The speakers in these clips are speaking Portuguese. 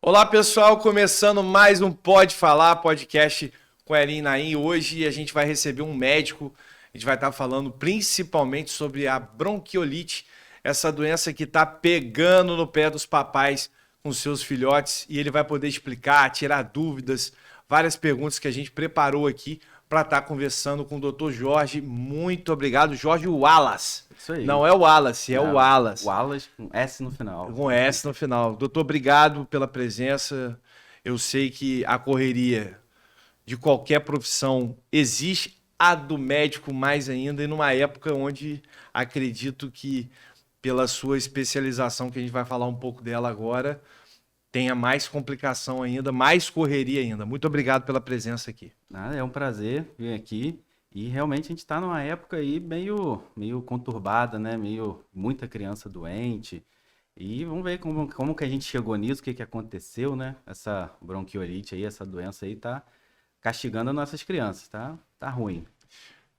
Olá, pessoal, começando mais um Pode Falar, podcast com Erin Naim. Hoje a gente vai receber um médico, a gente vai estar falando principalmente sobre a bronquiolite, essa doença que está pegando no pé dos papais com seus filhotes, e ele vai poder explicar, tirar dúvidas, várias perguntas que a gente preparou aqui para estar conversando com o Dr. Jorge. Muito obrigado, Jorge Wallace. Isso aí. Não é o Wallace, é o Wallace. Wallace com S no final. Com S no final. Doutor, obrigado pela presença. Eu sei que a correria de qualquer profissão existe, a do médico mais ainda, e numa época onde acredito que, pela sua especialização, que a gente vai falar um pouco dela agora, tenha mais complicação ainda, mais correria ainda. Muito obrigado pela presença aqui. É um prazer vir aqui. E realmente a gente está numa época aí meio conturbada, né? Muita criança doente. E vamos ver como que a gente chegou nisso, o que aconteceu, né? Essa bronquiolite aí, essa doença aí tá castigando as nossas crianças, tá ruim.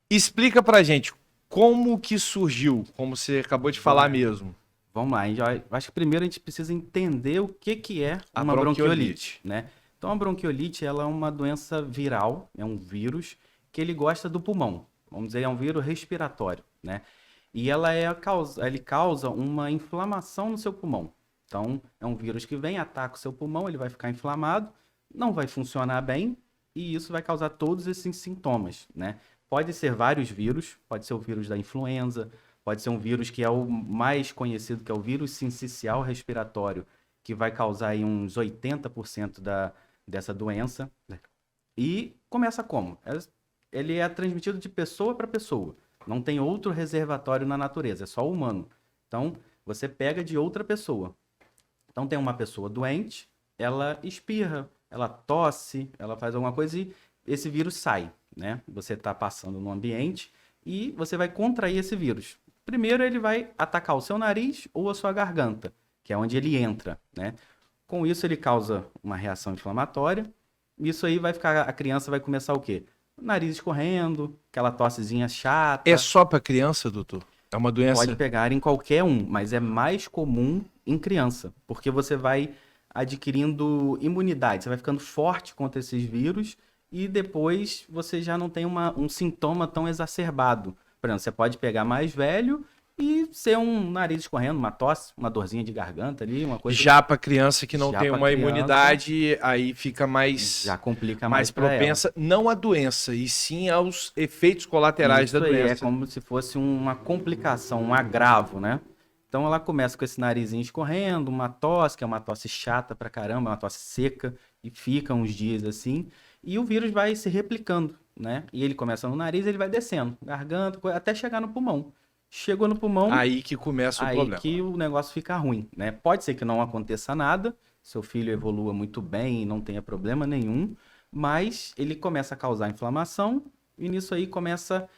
Explica pra gente como que surgiu, como você acabou de falar mesmo. Vamos lá, acho que primeiro a gente precisa entender o que é A uma bronquiolite, bronquiolite, né? Então a bronquiolite ela é uma doença viral, é um vírus que ele gosta do pulmão. Vamos dizer, é um vírus respiratório, né? E ele causa uma inflamação no seu pulmão. Então, é um vírus que vem, ataca o seu pulmão, ele vai ficar inflamado, não vai funcionar bem, e isso vai causar todos esses sintomas, né? Pode ser vários vírus, pode ser o vírus da influenza, pode ser um vírus que é o mais conhecido, que é o vírus sincicial respiratório, que vai causar aí uns 80% dessa doença. E começa como? Ele é transmitido de pessoa para pessoa. Não tem outro reservatório na natureza, é só o humano. Então, você pega de outra pessoa. Então, tem uma pessoa doente, ela espirra, ela tosse, ela faz alguma coisa e esse vírus sai, né? Você está passando no ambiente e você vai contrair esse vírus. Primeiro, ele vai atacar o seu nariz ou a sua garganta, que é onde ele entra, né? Com isso, ele causa uma reação inflamatória. Isso aí a criança vai começar o quê? O nariz escorrendo, aquela tossezinha chata. É só para criança, doutor? É uma doença... Pode pegar em qualquer um, mas é mais comum em criança, porque você vai adquirindo imunidade, você vai ficando forte contra esses vírus e depois você já não tem um sintoma tão exacerbado. Por exemplo, você pode pegar mais velho e ser um nariz escorrendo, uma tosse, uma dorzinha de garganta ali, uma coisa... Já para criança que não Já tem pra uma criança, imunidade, aí fica mais... já complica mais mais pra ela. propensa, não à doença, e sim aos efeitos colaterais Isso da aí, doença. é como se fosse uma complicação, um agravo, né? Então ela começa com esse narizinho escorrendo, uma tosse, que é uma tosse chata pra caramba, uma tosse seca, e fica uns dias assim, e o vírus vai se replicando, né? E ele começa no nariz, ele vai descendo, garganta, até chegar no pulmão. Chegou no pulmão, Aí que começa o aí problema. que o negócio fica ruim, né? Pode ser que não aconteça nada, seu filho evolua muito bem e não tenha problema nenhum, mas ele começa a causar inflamação e nisso aí começa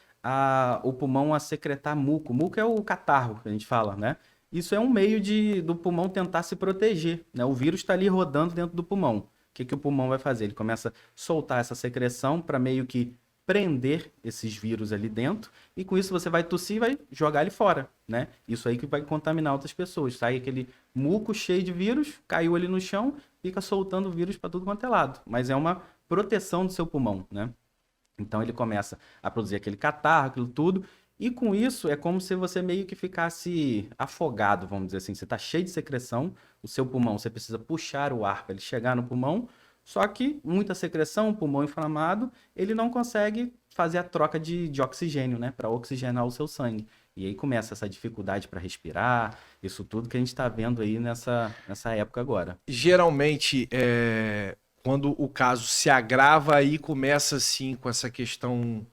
o pulmão a secretar muco. Muco é o catarro que a gente fala, né? Isso é um meio do pulmão tentar se proteger, né? O vírus está ali rodando dentro do pulmão. O que o pulmão vai fazer? Ele começa a soltar essa secreção para meio que prender esses vírus ali dentro e com isso você vai tossir e vai jogar ele fora, né? Isso aí que vai contaminar outras pessoas. Sai aquele muco cheio de vírus, caiu ali no chão, fica soltando vírus para tudo quanto é lado. Mas é uma proteção do seu pulmão, né? Então ele começa a produzir aquele catarro, aquilo tudo, e com isso é como se você meio que ficasse afogado, vamos dizer assim. Você está cheio de secreção, o seu pulmão, você precisa puxar o ar para ele chegar no pulmão, só que muita secreção, pulmão inflamado, ele não consegue fazer a troca de oxigênio, né, para oxigenar o seu sangue. E aí começa essa dificuldade para respirar, isso tudo que a gente está vendo aí nessa época agora. Geralmente, quando o caso se agrava, aí começa assim com essa questão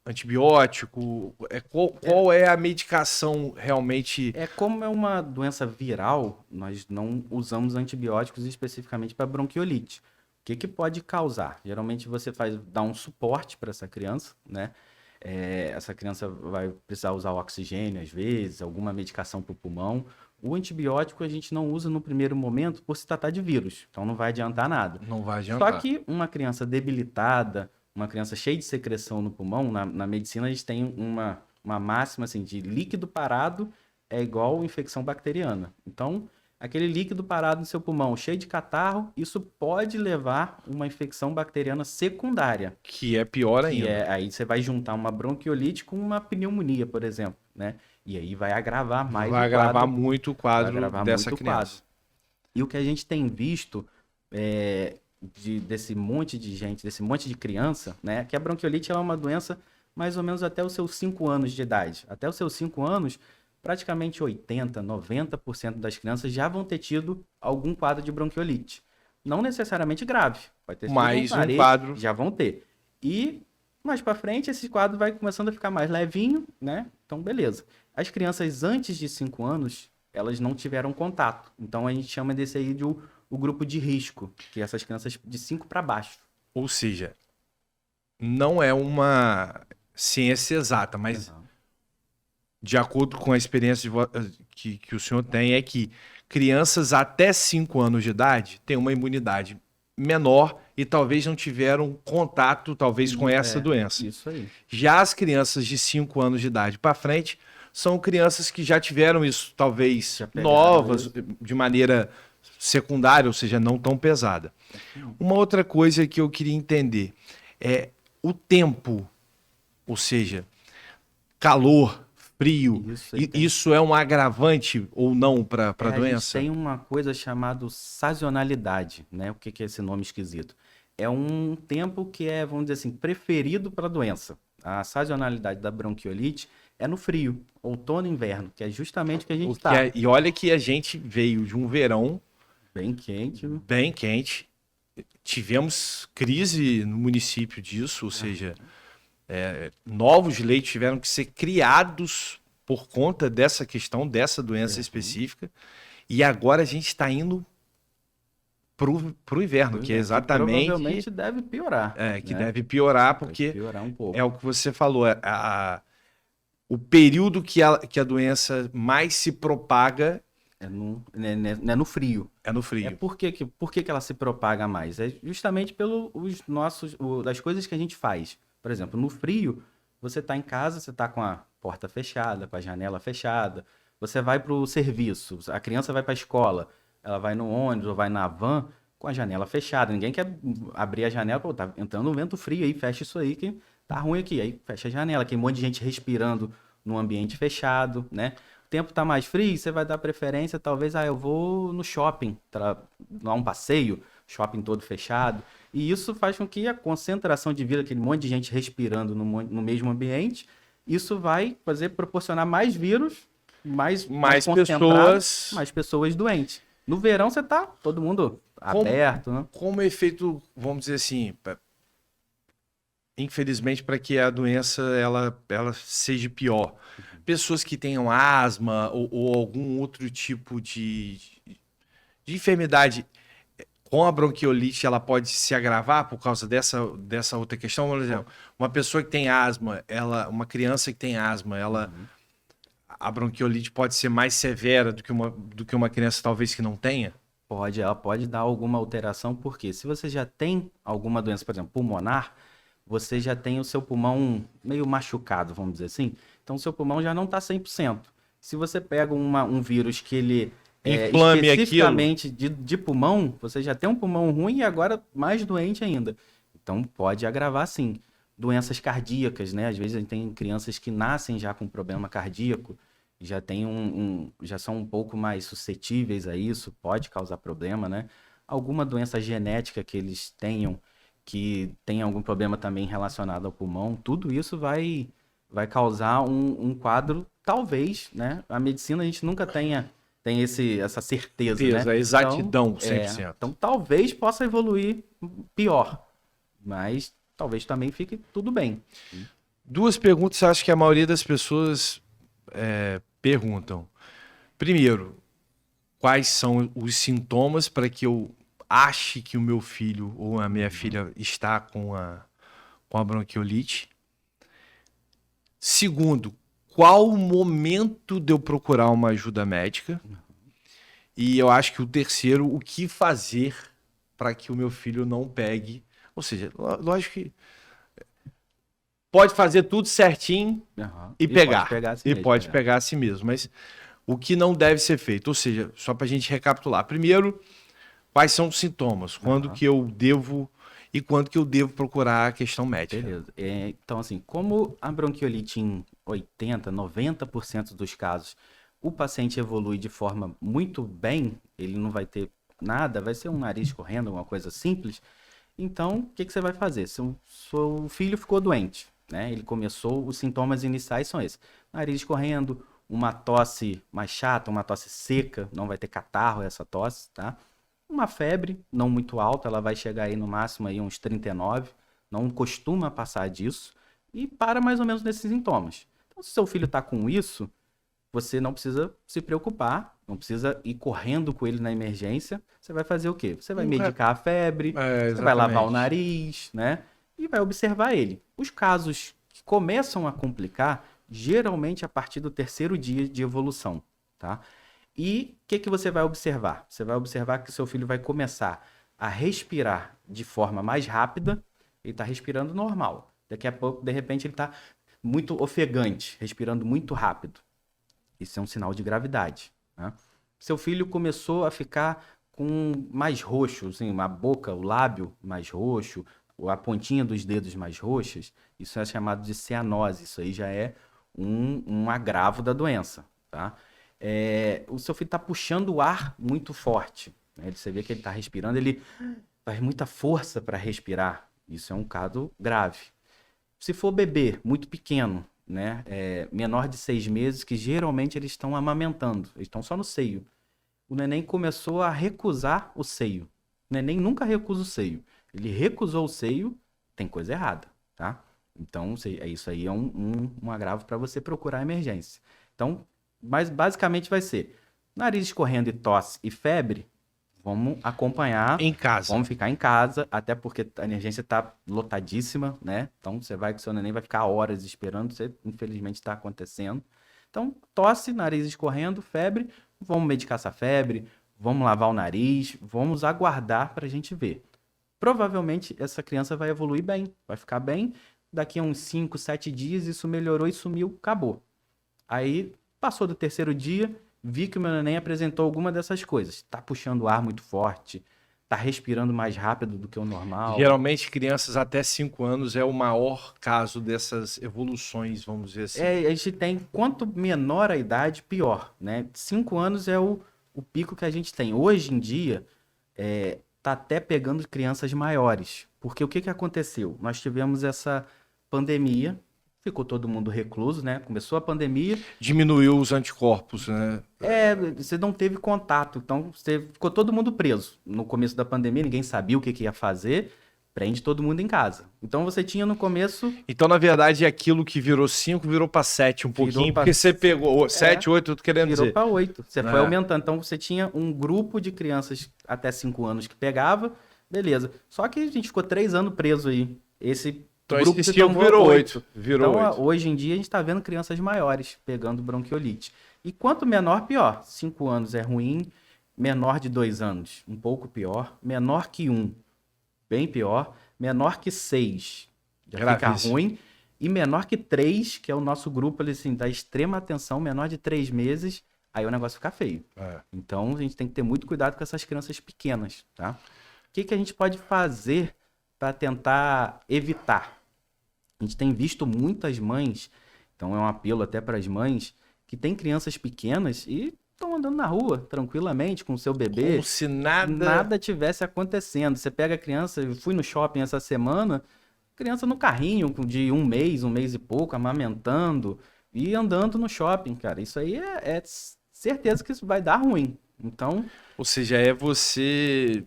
antibiótico. Qual é a medicação realmente? Como é uma doença viral, nós não usamos antibióticos especificamente para bronquiolite. O que pode causar? Geralmente você dá um suporte para essa criança, né? Essa criança vai precisar usar oxigênio às vezes, alguma medicação para o pulmão. O antibiótico a gente não usa no primeiro momento por se tratar de vírus, então não vai adiantar nada. Não vai adiantar. Só que uma criança debilitada, uma criança cheia de secreção no pulmão, na medicina a gente tem uma máxima assim, de líquido parado é igual infecção bacteriana. Então, aquele líquido parado no seu pulmão, cheio de catarro, isso pode levar uma infecção bacteriana secundária. Que é pior Que ainda. aí você vai juntar uma bronquiolite com uma pneumonia, por exemplo, né? E aí vai agravar mais Vai o agravar quadro. muito o Vai quadro agravar dessa muito o criança. quadro. E o que a gente tem visto desse monte de gente, desse monte de criança, né? Que a bronquiolite ela é uma doença mais ou menos até os seus 5 anos de idade. Até os seus 5 anos, praticamente 80, 90% das crianças já vão ter tido algum quadro de bronquiolite. Não necessariamente grave, pode ter sido Mais um parede, quadro. já vão ter. E mais para frente, esse quadro vai começando a ficar mais levinho, né? Então, beleza. As crianças antes de 5 anos, elas não tiveram contato. Então, a gente chama desse aí de o grupo de risco, que é essas crianças de 5 para baixo. Ou seja, não é uma ciência exata, mas Uhum. de acordo com a experiência que o senhor tem, é que crianças até 5 anos de idade têm uma imunidade menor e talvez não tiveram contato, talvez, com essa doença. Isso aí. Já as crianças de 5 anos de idade para frente são crianças que já tiveram isso, talvez Já pegaram novas, de maneira secundária, ou seja, não tão pesada. Uma outra coisa que eu queria entender é o tempo, ou seja, calor, frio, Isso aí tem. isso é um agravante ou não para a A gente doença? tem uma coisa chamada sazonalidade, né? O que que é esse nome esquisito? É um tempo que é, vamos dizer assim, preferido para a doença. A sazonalidade da bronquiolite é no frio, outono e inverno, que é justamente o que a gente está. E olha que a gente veio de um verão Bem quente. bem quente. Tivemos crise no município disso, ou seja, novos leitos tiveram que ser criados por conta dessa questão, dessa doença específica. E agora a gente está indo pro inverno, que é exatamente Provavelmente deve piorar. que né? deve piorar, Deve porque piorar um pouco. é o que você falou, o período que a doença mais se propaga É no frio. é no frio. Por que ela se propaga mais? É justamente das coisas que a gente faz. Por exemplo, no frio, você está em casa, você está com a porta fechada, com a janela fechada, você vai para o serviço, a criança vai para a escola, ela vai no ônibus ou vai na van com a janela fechada. Ninguém quer abrir a janela, pô, tá entrando um vento frio aí, fecha isso aí que tá ruim aqui. Aí fecha a janela, tem um monte de gente respirando num ambiente fechado, né? O tempo tá mais frio, você vai dar preferência, talvez, eu vou no shopping, dar um passeio, shopping todo fechado. E isso faz com que a concentração de vida, aquele monte de gente respirando no mesmo ambiente, isso vai proporcionar mais vírus, mais concentrado, mais pessoas doentes. No verão você tá todo mundo aberto, né? Como efeito, vamos dizer assim, infelizmente, para que a doença ela seja pior. Pessoas que tenham asma ou algum outro tipo de enfermidade com a bronquiolite, ela pode se agravar por causa dessa outra questão. Por exemplo, uma pessoa que tem asma, uma criança que tem asma, a bronquiolite pode ser mais severa do que uma criança talvez que não tenha? Ela pode dar alguma alteração, porque se você já tem alguma doença, por exemplo, pulmonar, você já tem o seu pulmão meio machucado, vamos dizer assim. Então, o seu pulmão já não está 100%. Se você pega um vírus que ele inflame especificamente de pulmão, você já tem um pulmão ruim e agora mais doente ainda. Então, pode agravar sim. Doenças cardíacas, né? Às vezes a gente tem crianças que nascem já com problema cardíaco, já tem já são um pouco mais suscetíveis a isso, pode causar problema, né? Alguma doença genética que eles tenham, que tem algum problema também relacionado ao pulmão, tudo isso vai causar um quadro, talvez, né? A medicina a gente nunca tem essa certeza, né? A exatidão, 100%. Então talvez possa evoluir pior, mas talvez também fique tudo bem. Duas perguntas, acho que a maioria das pessoas perguntam. Primeiro, quais são os sintomas para que eu ache que o meu filho ou a minha filha está com a bronquiolite? Segundo, qual o momento de eu procurar uma ajuda médica? E eu acho que o terceiro, o que fazer para que o meu filho não pegue? Ou seja, lógico que pode fazer tudo certinho e pegar. Pode pegar assim E mesmo, pode pegar a si mesmo. Mas o que não deve ser feito. Ou seja, só para a gente recapitular. Primeiro, quais são os sintomas? Quando que eu devo e quando que eu devo procurar a questão médica? Beleza. Então, assim, como a bronquiolite em 80, 90% dos casos, o paciente evolui de forma muito bem, ele não vai ter nada, vai ser um nariz correndo, alguma coisa simples. Então, o que você vai fazer? Seu filho ficou doente, né? Ele começou, os sintomas iniciais são esses: nariz correndo, uma tosse mais chata, uma tosse seca, não vai ter catarro essa tosse, tá? Uma febre não muito alta, ela vai chegar aí no máximo aí uns 39, não costuma passar disso, e para mais ou menos nesses sintomas. Então, se seu filho está com isso, você não precisa se preocupar, não precisa ir correndo com ele na emergência. Você vai fazer o quê? Você vai medicar a febre, você vai lavar o nariz, né? E vai observar ele. Os casos que começam a complicar, geralmente a partir do 3º dia de evolução, tá? E o que você vai observar? Você vai observar que o seu filho vai começar a respirar de forma mais rápida. Ele está respirando normal. Daqui a pouco, de repente, ele está muito ofegante, respirando muito rápido. Isso é um sinal de gravidade, né? Seu filho começou a ficar com mais roxo, assim, a boca, o lábio mais roxo, a pontinha dos dedos mais roxas. Isso é chamado de cianose. Isso aí já é um agravo da doença, tá? O seu filho está puxando o ar muito forte, né? Você vê que ele está respirando, ele faz muita força para respirar. Isso é um caso grave. Se for bebê muito pequeno, né, menor de 6 meses, que geralmente eles estão amamentando, eles estão só no seio. O neném começou a recusar o seio. O neném nunca recusa o seio. Ele recusou o seio, tem coisa errada, tá? Então, isso aí é um agravo para você procurar emergência. Então, mas basicamente vai ser nariz escorrendo e tosse e febre, vamos acompanhar. Em casa. Vamos ficar em casa, até porque a emergência está lotadíssima, né? Então, você vai com seu neném, vai ficar horas esperando, isso infelizmente está acontecendo. Então, tosse, nariz escorrendo, febre, vamos medicar essa febre, vamos lavar o nariz, vamos aguardar para a gente ver. Provavelmente, essa criança vai evoluir bem, vai ficar bem, daqui a uns 5, 7 dias, isso melhorou e sumiu, acabou. Aí, passou do 3º dia, vi que o meu neném apresentou alguma dessas coisas. Tá puxando o ar muito forte, tá respirando mais rápido do que o normal. Geralmente, crianças até 5 anos é o maior caso dessas evoluções, vamos dizer assim. A gente tem, quanto menor a idade, pior, né? 5 anos é o pico que a gente tem. Hoje em dia, tá até pegando crianças maiores. Porque o que aconteceu? Nós tivemos essa pandemia, ficou todo mundo recluso, né? Começou a pandemia. Diminuiu os anticorpos, né? Você não teve contato, então ficou todo mundo preso. No começo da pandemia, ninguém sabia o que ia fazer, prende todo mundo em casa. Então você tinha no começo... Então, na verdade, aquilo que virou 5 virou para 7 um pouquinho, porque você pegou 7, 8, eu tô querendo dizer. Virou para 8, você foi aumentando. Então você tinha um grupo de crianças até 5 anos que pegava, beleza. Só que a gente ficou 3 anos preso aí. Então, grupo esse tipo virou 8. Então, hoje em dia, a gente está vendo crianças maiores pegando bronquiolite. E quanto menor, pior. 5 anos é ruim, menor de 2 anos, um pouco pior. Menor que 1, bem pior. Menor que 6, já fica ruim. E menor que 3, que é o nosso grupo, assim, da extrema atenção, menor de 3 meses, aí o negócio fica feio. Então, a gente tem que ter muito cuidado com essas crianças pequenas, tá? O que a gente pode fazer para tentar evitar? A gente tem visto muitas mães, então é um apelo até para as mães, que têm crianças pequenas e estão andando na rua tranquilamente com o seu bebê. Como se nada tivesse acontecendo. Você pega a criança, eu fui no shopping essa semana, criança no carrinho de um mês e pouco, amamentando e andando no shopping, cara. Isso aí é certeza que isso vai dar ruim. Então... Ou seja, é você...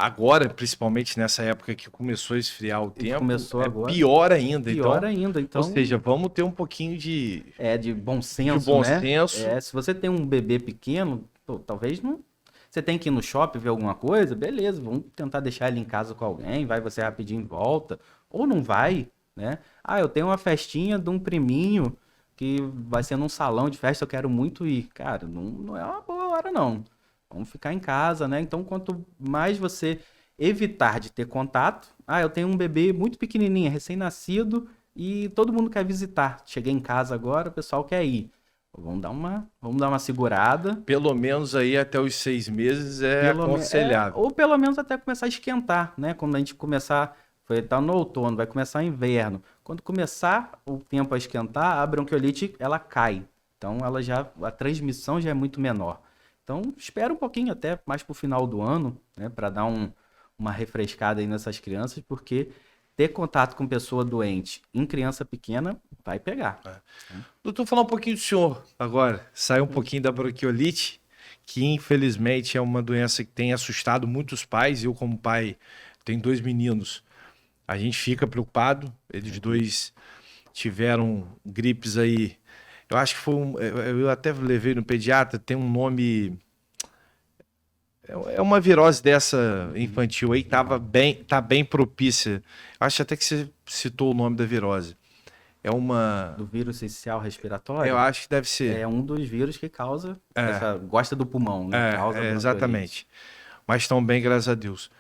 Agora, principalmente nessa época que começou a esfriar o tempo, agora. Pior ainda. Pior ainda, então... Ou seja, vamos ter um pouquinho de... de bom senso, de bom né? senso. Se você tem um bebê pequeno, talvez não... Você tem que ir no shopping ver alguma coisa, beleza, vamos tentar deixar ele em casa com alguém, vai você rapidinho e volta. Ou não vai, né? Eu tenho uma festinha de um priminho que vai ser num salão de festa, eu quero muito ir. Cara, não é uma boa hora, não. Vamos ficar em casa, né? Então, quanto mais você evitar de ter contato... eu tenho um bebê muito pequenininho, recém-nascido, e todo mundo quer visitar. Cheguei em casa agora, o pessoal quer ir. vamos dar uma segurada. Pelo menos aí até os 6 meses é aconselhável. Ou pelo menos até começar a esquentar, né? Quando a gente começar, tá no outono, vai começar o inverno. Quando começar o tempo a esquentar, a bronquiolite, ela cai. Então, a transmissão já é muito menor. Então, espera um pouquinho até mais pro final do ano, né? Para dar uma refrescada aí nessas crianças, porque ter contato com pessoa doente em criança pequena vai pegar. Doutor, falar um pouquinho do senhor agora. Sair um pouquinho da bronquiolite, que infelizmente é uma doença que tem assustado muitos pais. Eu, como pai, tenho 2 meninos. A gente fica preocupado. Eles 2 tiveram gripes aí. Eu acho que eu até levei no pediatra, tem um nome. É uma virose dessa infantil aí que tá bem propícia. Acho até que você citou o nome da virose. É uma. Do vírus essencial respiratório. Eu acho que deve ser. É um dos vírus que causa. Gosta do pulmão, né? Causa Exatamente. Mas estão bem, graças a Deus.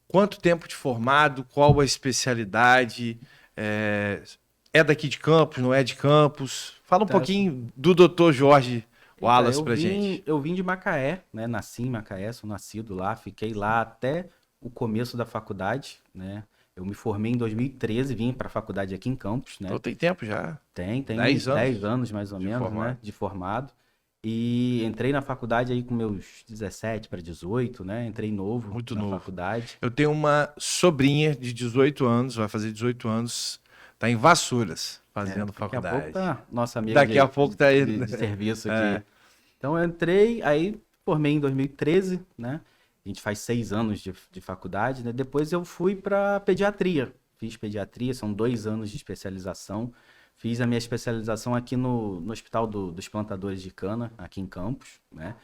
Quanto tempo de formado? Qual a especialidade? É daqui de Campos, não é de Campos? Fala um pouquinho do Dr. Jorge Wallace pra gente. Eu vim de Macaé, né? Nasci em Macaé, sou nascido lá, fiquei lá até o começo da faculdade, né? Eu me formei em 2013, vim para a faculdade aqui em Campos, né? Então tem tempo já. Tem 10 anos? 10 anos mais ou menos, né? De formado. E entrei na faculdade aí com meus 17 para 18, né? Entrei novo na faculdade. Eu tenho uma sobrinha de 18 anos, vai fazer 18 anos, tá em Vassouras, fazendo faculdade. Daqui a pouco tá nossa amiga Daqui a pouco tá aí. de serviço aqui. Então eu entrei, aí formei em 2013, né? A gente faz 6 anos de faculdade, né? Depois eu fui para pediatria. Fiz pediatria, são 2 anos de especialização. Fiz a minha especialização aqui no Hospital dos Plantadores de Cana, aqui em Campos, né?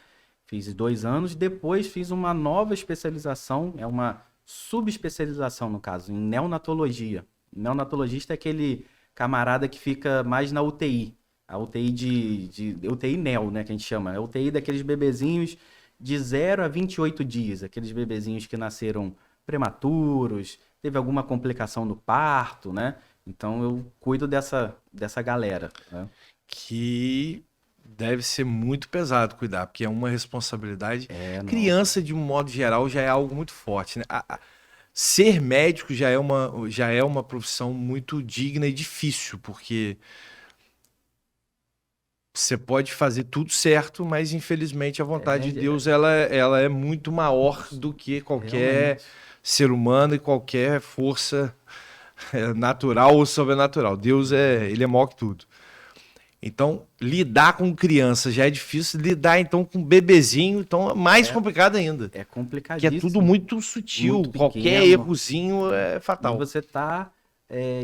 Fiz 2 anos. Depois fiz uma nova especialização, é uma subespecialização, no caso, em neonatologia. Neonatologista é aquele camarada que fica mais na UTI. A UTI UTI neo, né, que a gente chama. É a UTI daqueles bebezinhos de 0 a 28 dias, aqueles bebezinhos que nasceram prematuros, teve alguma complicação no parto, né? Então eu cuido dessa galera, né? Que deve ser muito pesado cuidar, porque é uma responsabilidade. Criança, de um modo geral, já é algo muito forte, né? Ser médico já é uma profissão muito digna e difícil, porque você pode fazer tudo certo, mas infelizmente a vontade de Deus ela é muito maior do que qualquer ser humano e qualquer força natural ou sobrenatural. Deus ele é maior que tudo. Então, lidar com criança já é difícil, lidar então com bebezinho, então é mais complicado ainda. É complicadíssimo. Que é tudo muito sutil, muito qualquer errozinho é fatal. E você tá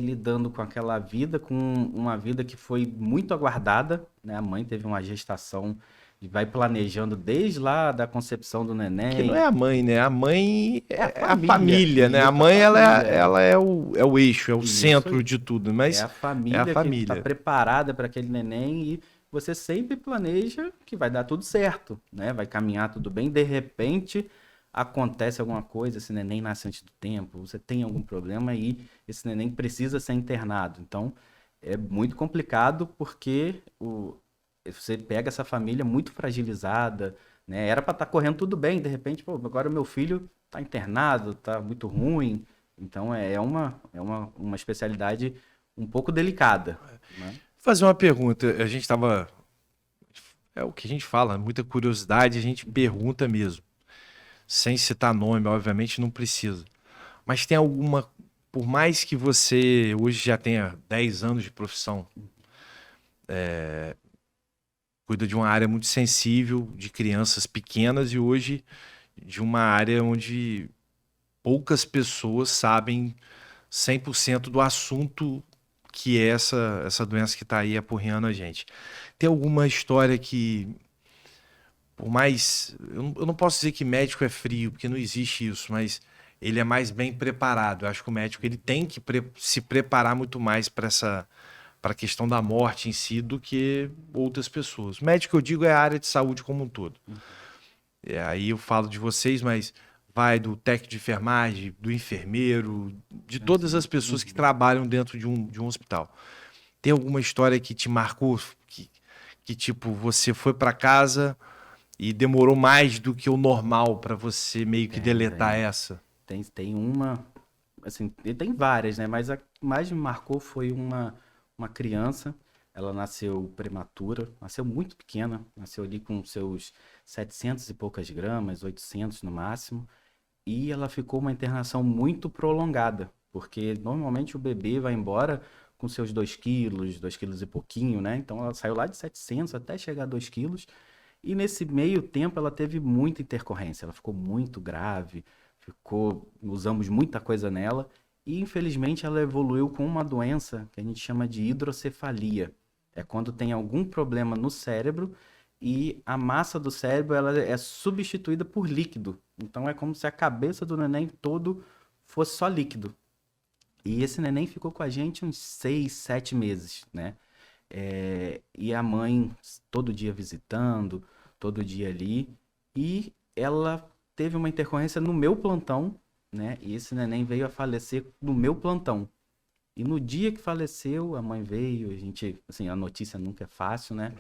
lidando com aquela vida, com uma vida que foi muito aguardada, né? A mãe teve uma gestação e vai planejando desde lá da concepção do neném. Que não é a mãe, né? A mãe é a família, né? A mãe ela é o eixo, é o centro de tudo, mas é a família que está preparada para aquele neném e você sempre planeja que vai dar tudo certo, né? Vai caminhar tudo bem, de repente acontece alguma coisa, esse neném nasce antes do tempo, você tem algum problema e esse neném precisa ser internado. Então, é muito complicado porque você pega essa família muito fragilizada, né? Era para estar correndo tudo bem, de repente, pô, agora o meu filho está internado, está muito ruim. Então, é uma especialidade um pouco delicada, né? Vou fazer uma pergunta. A gente estava... É o que a gente fala, muita curiosidade, a gente pergunta mesmo. Sem citar nome, obviamente, não precisa. Mas tem alguma... Por mais que você hoje já tenha 10 anos de profissão, cuida de uma área muito sensível, de crianças pequenas, e hoje de uma área onde poucas pessoas sabem 100% do assunto que é essa doença que está aí apurreando a gente. Tem alguma história que... Por mais... Eu não posso dizer que médico é frio, porque não existe isso, mas ele é mais bem preparado. Eu acho que o médico ele tem que se preparar muito mais para a questão da morte em si do que outras pessoas. Médico, eu digo, é a área de saúde como um todo. Aí eu falo de vocês, mas vai do técnico de enfermagem, do enfermeiro, de todas as pessoas que trabalham dentro de um hospital. Tem alguma história que te marcou, que que tipo, você foi pra casa e demorou mais do que o normal pra você meio que deletar essa? Tem uma, assim, tem várias, né? Mas a que mais me marcou foi uma criança. Ela nasceu prematura, nasceu muito pequena, nasceu ali com seus 700 e poucas gramas, 800 no máximo. E ela ficou uma internação muito prolongada, porque normalmente o bebê vai embora com seus 2 quilos, 2 quilos e pouquinho, né? Então ela saiu lá de 700 até chegar a 2 quilos. E nesse meio tempo ela teve muita intercorrência, ela ficou muito grave, usamos muita coisa nela. E infelizmente ela evoluiu com uma doença que a gente chama de hidrocefalia. É quando tem algum problema no cérebro e a massa do cérebro ela é substituída por líquido. Então é como se a cabeça do neném todo fosse só líquido. E esse neném ficou com a gente uns 6, 7 meses, né? E a mãe todo dia visitando, todo dia ali. E ela teve uma intercorrência no meu plantão, né? E esse neném veio a falecer no meu plantão. E no dia que faleceu, a mãe veio, a gente, assim, a notícia nunca é fácil, né?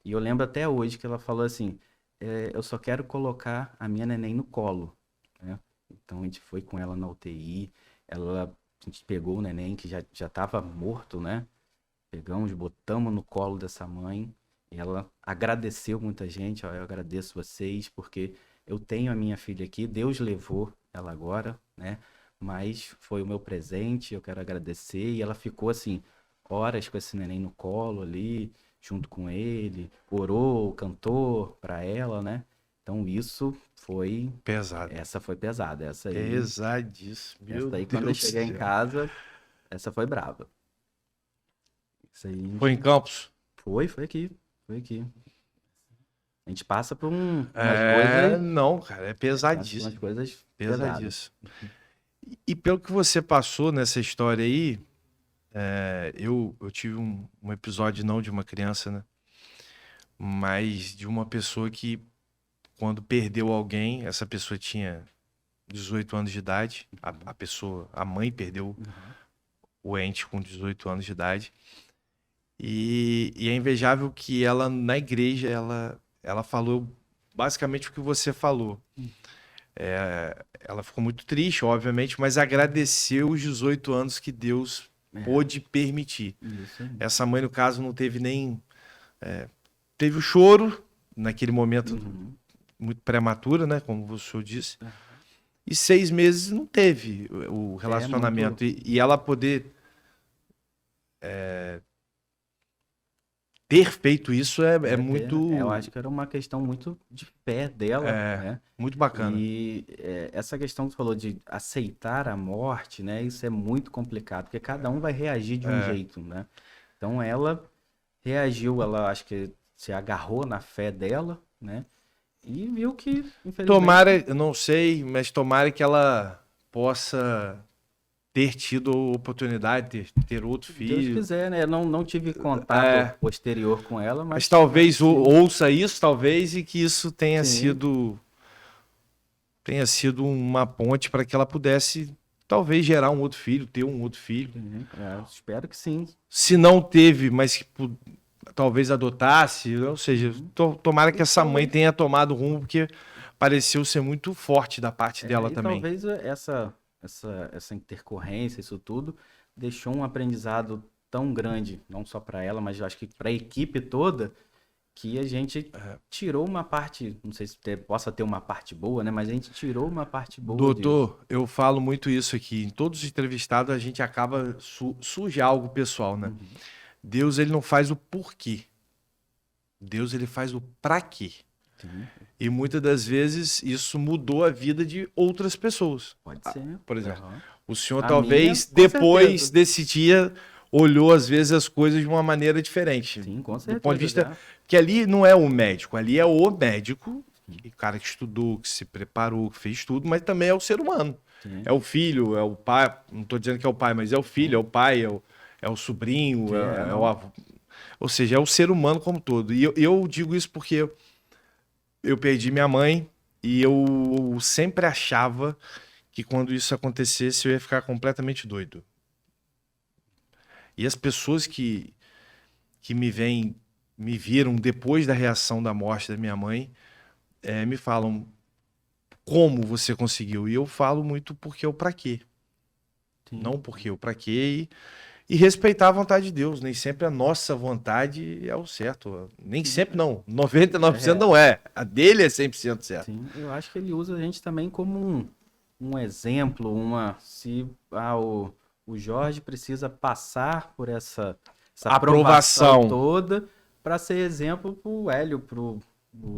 E eu lembro até hoje que ela falou assim, eu só quero colocar a minha neném no colo, né? Então a gente foi com ela na UTI, a gente pegou o neném que já estava morto, né? Pegamos, botamos no colo dessa mãe, e ela agradeceu muita gente, ó, eu agradeço vocês, porque eu tenho a minha filha aqui, Deus levou ela agora, né? Mas foi o meu presente, eu quero agradecer. E ela ficou assim, horas com esse neném no colo ali, junto com ele, orou, cantou pra ela, né? Então isso foi, Pesado. essa foi pesada, Pesadíssimo. Meu essa aí quando eu Deus do cheguei em céu. casa, essa foi brava. Isso aí, Foi em Campos? foi aqui. A gente passa por umas É, coisas, não, cara, é passa por umas pesadíssimo. coisas pesadas. Pesadíssimo. E pelo que você passou nessa história aí, eu tive um episódio não de uma criança, né? Mas de uma pessoa que, quando perdeu alguém, essa pessoa tinha 18 anos de idade, a mãe perdeu o ente com 18 anos de idade. E é invejável que ela, na igreja, ela falou basicamente o que você falou. Ela ficou muito triste, obviamente, mas agradeceu os 18 anos que Deus pôde permitir. Isso aí. Essa mãe, no caso, não teve nem. Teve o choro, naquele momento muito prematuro, né? Como o senhor disse. E 6 meses não teve o relacionamento. E ela poder ter feito isso é muito. Eu acho que era uma questão muito de fé dela, né? Muito bacana. E essa questão que você falou de aceitar a morte, né? Isso é muito complicado, porque cada um vai reagir de um jeito, né? Então ela reagiu, ela acho que se agarrou na fé dela, né? E viu que, infelizmente, Tomara, eu não sei, mas tomara que ela possa ter tido a oportunidade de ter outro se Deus filho. quiser, né? Eu não tive contato posterior com ela, Mas mas talvez ouça isso, talvez, e que isso tenha sim. sido uma ponte para que ela pudesse, talvez, gerar um outro filho, ter um outro filho. Espero que sim. Se não teve, mas que talvez adotasse, ou seja, tomara que essa mãe tenha tomado rumo, porque pareceu ser muito forte da parte dela E também. talvez essa intercorrência, isso tudo, deixou um aprendizado tão grande, não só para ela, mas eu acho que para a equipe toda, que a gente tirou uma parte, não sei se possa ter uma parte boa, né? Mas a gente tirou uma parte boa disso. Doutor, eu falo muito isso aqui. Em todos os entrevistados, a gente acaba surge algo pessoal, né? Deus, ele não faz o porquê. Deus, ele faz o pra quê. Sim, E muitas das vezes isso mudou a vida de outras pessoas. pode ser. Por exemplo, Aham. o senhor A talvez minha, com depois certeza. desse dia olhou às vezes as coisas de uma maneira diferente. Sim, com Do certeza. ponto de vista já. que ali não é o médico, ali é o médico, o cara que estudou, que se preparou, que fez tudo, mas também é o ser humano. Sim. É o filho, é o pai, não estou dizendo que é o pai, mas é o filho, é o pai, é o sobrinho, Sim, é o avô. Ou seja, é o ser humano como todo. E eu digo isso porque eu perdi minha mãe e eu sempre achava que quando isso acontecesse eu ia ficar completamente doido. E as pessoas que me veem me viram depois da reação da morte da minha mãe, me falam como você conseguiu. E eu falo muito porque eu pra quê. Sim. Não porque eu pra quê. E respeitar a vontade de Deus. Nem sempre a nossa vontade é o certo. Nem sempre não. 99% não é. A dele é 100% certo. Sim, eu acho que ele usa a gente também como um exemplo, se o Jorge precisa passar por essa aprovação toda para ser exemplo pro Hélio, pro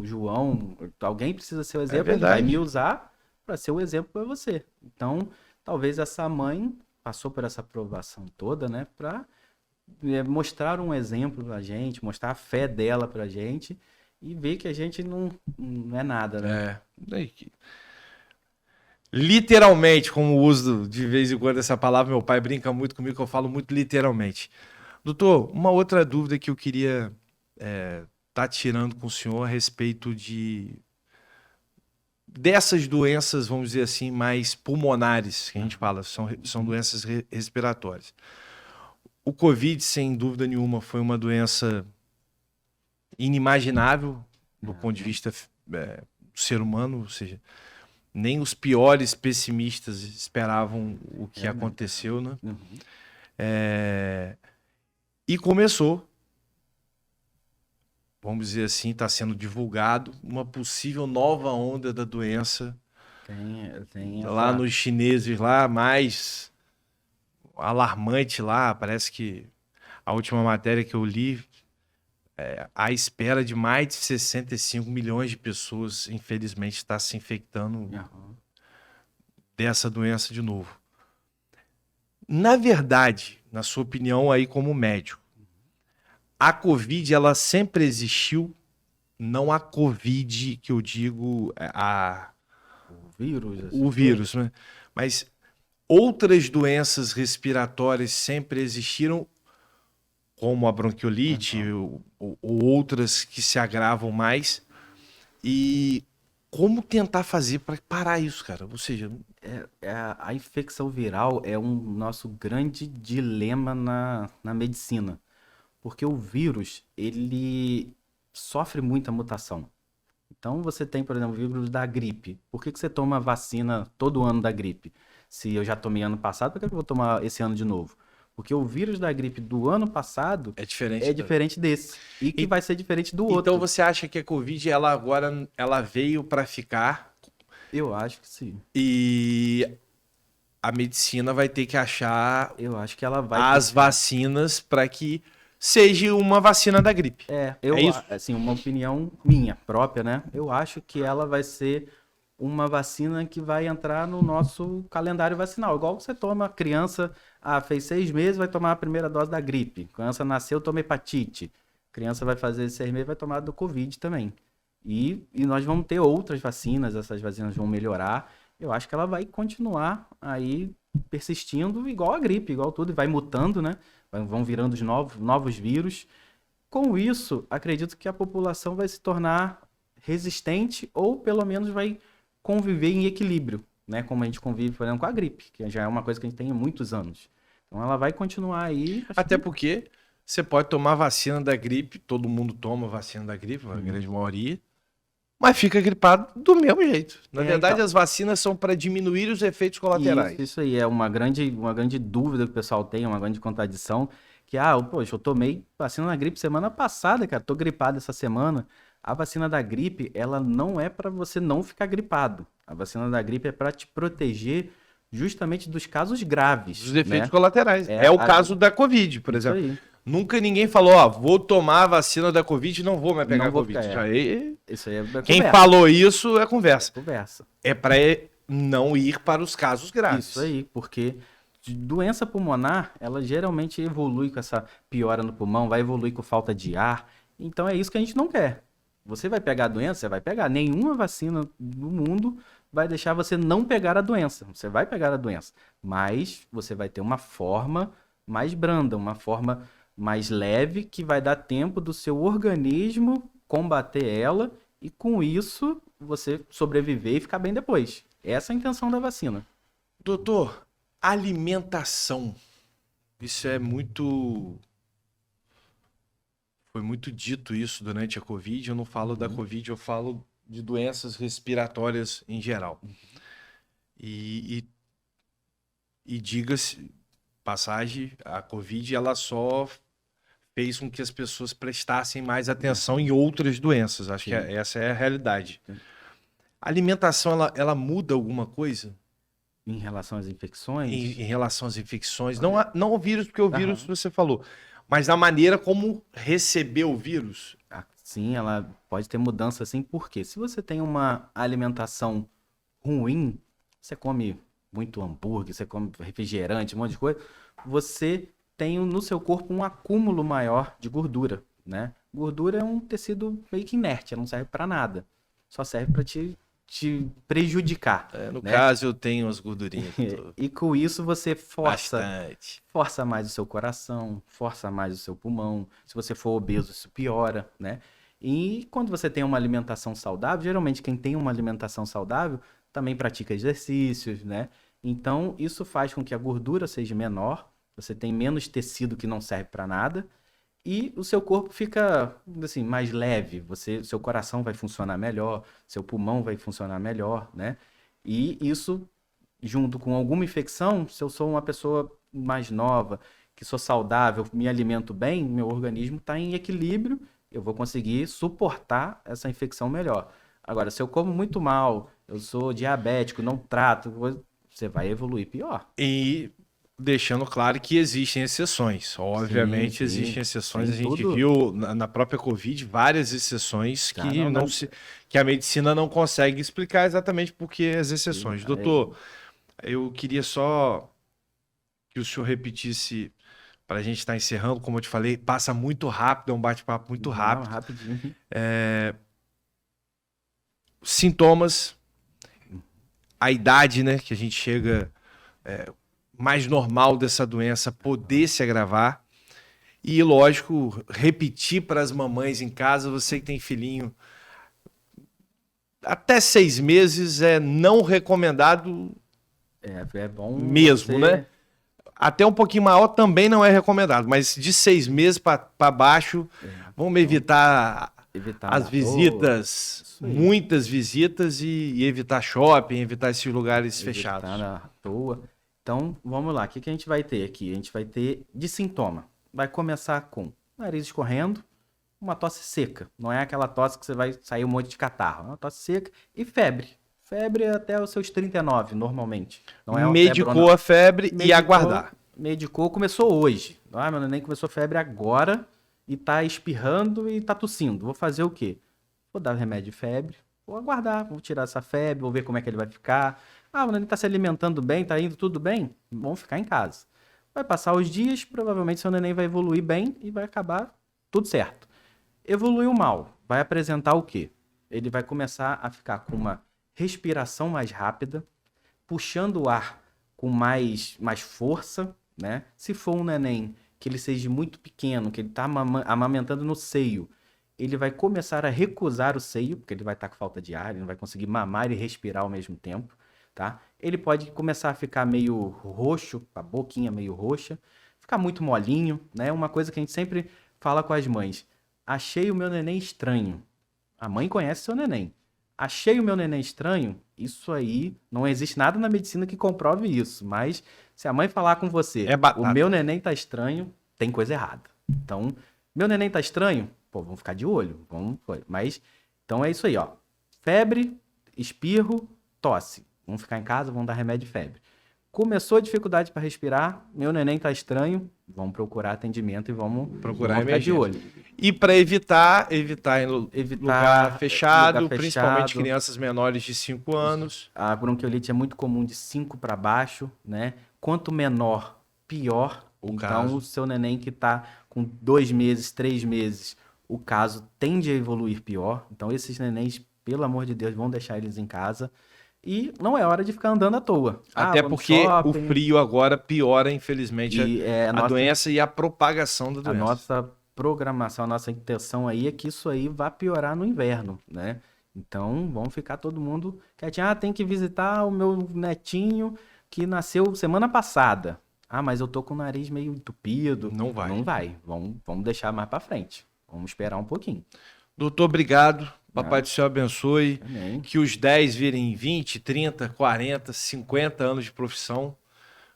João. Alguém precisa ser o exemplo, ele vai me usar para ser o exemplo para você. Então, talvez essa mãe passou por essa aprovação toda, né, para mostrar um exemplo pra gente, mostrar a fé dela pra gente e ver que a gente não é nada, né? Literalmente, como uso de vez em quando essa palavra, meu pai brinca muito comigo, que eu falo muito literalmente. Doutor, uma outra dúvida que eu queria tá tirando com o senhor a respeito dessas doenças, vamos dizer assim, mais pulmonares, que a gente fala, são doenças respiratórias. O Covid, sem dúvida nenhuma, foi uma doença inimaginável do ponto de vista do ser humano, ou seja, nem os piores pessimistas esperavam o que aconteceu, né? Uhum. E começou, vamos dizer assim, está sendo divulgado uma possível nova onda da doença. Tem lá nos chineses, lá mais alarmante lá, parece que a última matéria que eu li, à espera de mais de 65 milhões de pessoas, infelizmente, está se infectando dessa doença de novo. Na verdade, na sua opinião aí como médico, a Covid, ela sempre existiu, não a Covid que eu digo, o vírus, né? Mas outras doenças respiratórias sempre existiram, como a bronquiolite ou outras que se agravam mais. E como tentar fazer para parar isso, cara? Ou seja, a infecção viral é um nosso grande dilema na medicina. Porque o vírus, ele sofre muita mutação. Então você tem, por exemplo, o vírus da gripe. Por que você toma vacina todo ano da gripe? Se eu já tomei ano passado, por que eu vou tomar esse ano de novo? Porque o vírus da gripe do ano passado é diferente desse. E que vai ser diferente do outro. Então você acha que a Covid, ela agora veio para ficar? Eu acho que sim. E a medicina vai ter que achar as vacinas para que seja uma vacina da gripe. Isso? Assim, uma opinião minha própria, né? Eu acho que ela vai ser uma vacina que vai entrar no nosso calendário vacinal. Igual você toma, criança, fez 6 meses, vai tomar a primeira dose da gripe. Criança nasceu, toma hepatite. Criança vai fazer 6 meses, vai tomar do Covid também. E nós vamos ter outras vacinas, essas vacinas vão melhorar. Eu acho que ela vai continuar aí persistindo igual a gripe, igual tudo, e vai mutando, né? Vão virando os novos vírus. Com isso, acredito que a população vai se tornar resistente ou pelo menos vai conviver em equilíbrio, né? Como a gente convive, por exemplo, com a gripe, que já é uma coisa que a gente tem há muitos anos. Então ela vai continuar aí. Até porque você pode tomar vacina da gripe, todo mundo toma vacina da gripe, a grande maioria, mas fica gripado do mesmo jeito. Na verdade, então, as vacinas são para diminuir os efeitos colaterais. Isso aí é uma grande dúvida que o pessoal tem, uma grande contradição, que, poxa, eu tomei vacina da gripe semana passada, cara, tô gripado essa semana. A vacina da gripe, ela não é para você não ficar gripado. A vacina da gripe é para te proteger justamente dos casos graves. Dos efeitos colaterais. É o caso da Covid, por exemplo. Aí. Nunca ninguém falou, vou tomar a vacina da Covid e não vou mais pegar a Covid. Isso aí é Quem falou isso é conversa. Conversa. É para não ir para os casos graves. Isso aí, porque doença pulmonar, ela geralmente evolui com essa piora no pulmão, vai evoluir com falta de ar. Então é isso que a gente não quer. Você vai pegar a doença, você vai pegar. Nenhuma vacina do mundo vai deixar você não pegar a doença. Você vai pegar a doença, mas você vai ter uma forma mais branda, uma forma mais leve, que vai dar tempo do seu organismo combater ela e com isso você sobreviver e ficar bem depois. Essa é a intenção da vacina. Doutor, alimentação. Isso é muito... foi muito dito isso durante a Covid. Eu não falo da Covid, eu falo de doenças respiratórias em geral. E diga-se, passagem, a Covid ela só fez com que as pessoas prestassem mais atenção em outras doenças. Acho que essa é a realidade. A alimentação, ela muda alguma coisa? Em relação às infecções? Em relação às infecções. Não o vírus, porque o vírus você falou, mas na maneira como receber o vírus. Sim, ela pode ter mudança assim, porque se você tem uma alimentação ruim, você come muito hambúrguer, você come refrigerante, um monte de coisa, você tem no seu corpo um acúmulo maior de gordura, né? Gordura é um tecido meio que inerte, ela não serve para nada. Só serve para te prejudicar. No né? caso, eu tenho as gordurinhas. E com isso você Bastante. força mais o seu coração, força mais o seu pulmão. Se você for obeso, isso piora, né? E quando você tem uma alimentação saudável, geralmente quem tem uma alimentação saudável também pratica exercícios, né? Então, isso faz com que a gordura seja menor, você tem menos tecido que não serve para nada, e o seu corpo fica, assim, mais leve, seu coração vai funcionar melhor, seu pulmão vai funcionar melhor, né? E isso, junto com alguma infecção, se eu sou uma pessoa mais nova, que sou saudável, me alimento bem, meu organismo está em equilíbrio, eu vou conseguir suportar essa infecção melhor. Agora, se eu como muito mal, eu sou diabético, não trato, você vai evoluir pior. E deixando claro que existem exceções. Obviamente, sim. existem exceções. Tem A gente tudo. viu na própria Covid várias exceções que a medicina não consegue explicar exatamente por que as exceções. Doutor, eu queria só que o senhor repetisse, para a gente estar encerrando, como eu te falei, passa muito rápido, é um bate-papo muito rápido. Rapidinho. Sintomas, a idade, né, que a gente chega mais normal dessa doença poder se agravar. E, lógico, repetir para as mamães em casa, você que tem filhinho, até 6 meses é não recomendado É bom mesmo, né? Até um pouquinho maior também não é recomendado, mas de 6 meses para baixo, vamos evitar as visitas, muitas visitas e evitar shopping, evitar esses lugares fechados. Na toa. Então, vamos lá. O que a gente vai ter aqui? A gente vai ter de sintoma. Vai começar com nariz escorrendo, uma tosse seca. Não é aquela tosse que você vai sair um monte de catarro. É uma tosse seca e febre. Febre até os seus 39, normalmente. Não é medicou a febre e aguardar. Medicou, começou hoje. Meu neném começou febre agora e tá espirrando e tá tossindo. Vou fazer o quê? Vou dar remédio de febre, vou aguardar, vou tirar essa febre, vou ver como é que ele vai ficar. O neném tá se alimentando bem, tá indo tudo bem? Vamos ficar em casa. Vai passar os dias, provavelmente seu neném vai evoluir bem e vai acabar tudo certo. Evoluiu mal, vai apresentar o quê? Ele vai começar a ficar com uma respiração mais rápida, puxando o ar com mais força, né? Se for um neném que ele seja muito pequeno, que ele está amamentando no seio, ele vai começar a recusar o seio, porque ele vai estar com falta de ar, ele não vai conseguir mamar e respirar ao mesmo tempo, tá? Ele pode começar a ficar meio roxo, com a boquinha meio roxa, ficar muito molinho, né? Uma coisa que a gente sempre fala com as mães: achei o meu neném estranho. A mãe conhece seu neném. Achei o meu neném estranho, isso aí, não existe nada na medicina que comprove isso, mas se a mãe falar com você, o meu neném tá estranho, tem coisa errada. Então, meu neném tá estranho, vamos ficar de olho, mas, então é isso aí, ó, febre, espirro, tosse, vamos ficar em casa, vamos dar remédio de febre. Começou a dificuldade para respirar, meu neném tá estranho, vamos procurar atendimento e vamos ficar de olho. E para evitar em lugar fechado, principalmente crianças menores de 5 anos. A bronquiolite é muito comum de 5 para baixo, né? Quanto menor, pior. Então, o seu neném que está com 2 meses, 3 meses, o caso tende a evoluir pior. Então, esses nenéns, pelo amor de Deus, vão deixar eles em casa. E não é hora de ficar andando à toa. Até porque o frio agora piora, infelizmente, a doença e a propagação da doença. A nossa programação, a nossa intenção aí é que isso aí vá piorar no inverno, né? Então, vamos ficar todo mundo quietinho. Tem que visitar o meu netinho que nasceu semana passada. Mas eu tô com o nariz meio entupido. Não vai. Não vai. Vamos deixar mais pra frente. Vamos esperar um pouquinho. Doutor, obrigado. Papai do céu abençoe. Amém. Que os 10 virem 20, 30, 40, 50 anos de profissão.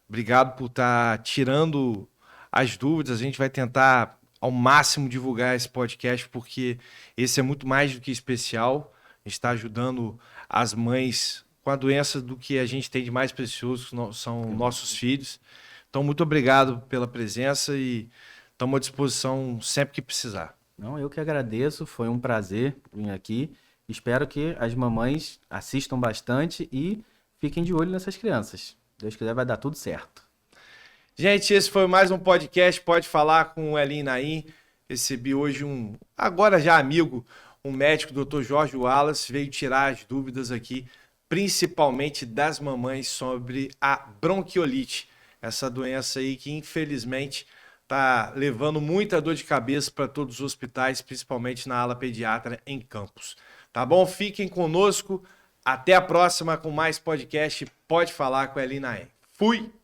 Obrigado por estar tirando as dúvidas. A gente vai tentar ao máximo divulgar esse podcast, porque esse é muito mais do que especial. A gente está ajudando as mães com a doença do que a gente tem de mais precioso, que são nossos filhos. Então, muito obrigado pela presença e estamos à disposição sempre que precisar. Não, eu que agradeço, foi um prazer vir aqui. Espero que as mamães assistam bastante e fiquem de olho nessas crianças. Deus quiser, vai dar tudo certo. Gente, esse foi mais um podcast Pode Falar com o Elinho Naim. Recebi hoje agora já amigo, um médico, o Dr. Jorge Wallace, veio tirar as dúvidas aqui, principalmente das mamães, sobre a bronquiolite. Essa doença aí que, infelizmente, está levando muita dor de cabeça para todos os hospitais, principalmente na ala pediatra em Campos. Tá bom? Fiquem conosco. Até a próxima com mais podcast Pode Falar com a Elinho Naim. Fui!